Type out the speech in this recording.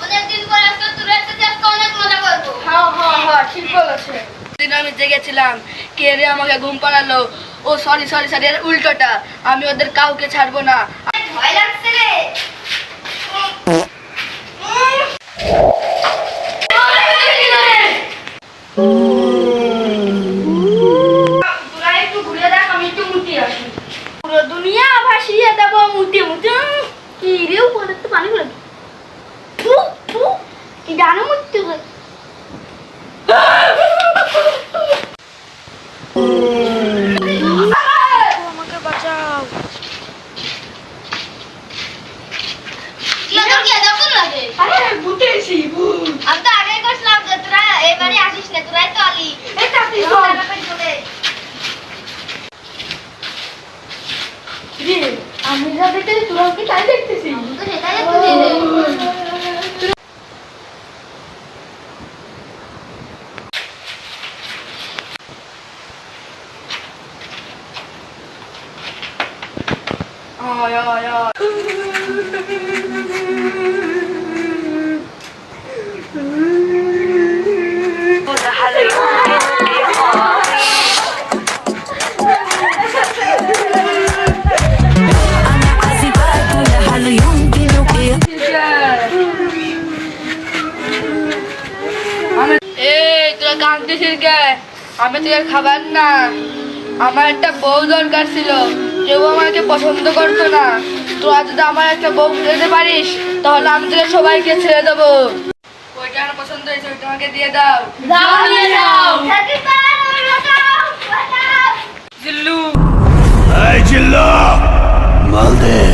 অনেকদিন পর আজকে তোর সাথে আজকে অনেক মজা করব। হ্যাঁ ঠিক বলেছে। দিন আমি জেগেছিলাম, কে রে আমাকে ঘুম পাড়ালো। ও সরি সরি সরি, এর উল্টোটা, আমি ওদের কাউকে ছাড়বো না। ভয় লাগছে রে। তোরা একটু ঘুরে দেখ, আমি একটু মুতি আসি। পুরো দুনিয়া ভাসিয়ে দেব মুতে মুতে। কি রে উপরে তো পানি পড়ে। কি জানো মুততে হয়। আমাকে বাঁচাও। কি তোর কি এতক্ষণ লাগে? আরে মুতেছি ভূত। আমি তো আগেই কইছিলাম যে তোরা এবারে আসিস না, তোরাই তো আলি। এই তাড়াতাড়ি চল। তাড়াতাড়ি চলে। রে আমি যা দেখতেছি তোরা কি তাই দেখতেছিস? তো সেটাই দেখতেছি রে। আয় আয় আয়। এই তোরা কাঁদতেছিস কে? আমি তোকে খাবার না, আমার একটা বউ দরকার ছিল, কেউ আমাকে পছন্দ করতো না। তোরা যদি আমার একটা বউ দিতে পারিস তাহলে আমি তোকে সবাইকে ছেড়ে দেবো। ওইটা আমার পছন্দ হয়েছে, ওইটা আমাকে দিয়ে দাও। যাও নিয়ে যাও। সাকিব ভাই, আমাকে বাঁচাও, বাঁচাও। জিল্লু Hey, Jilla! Malde!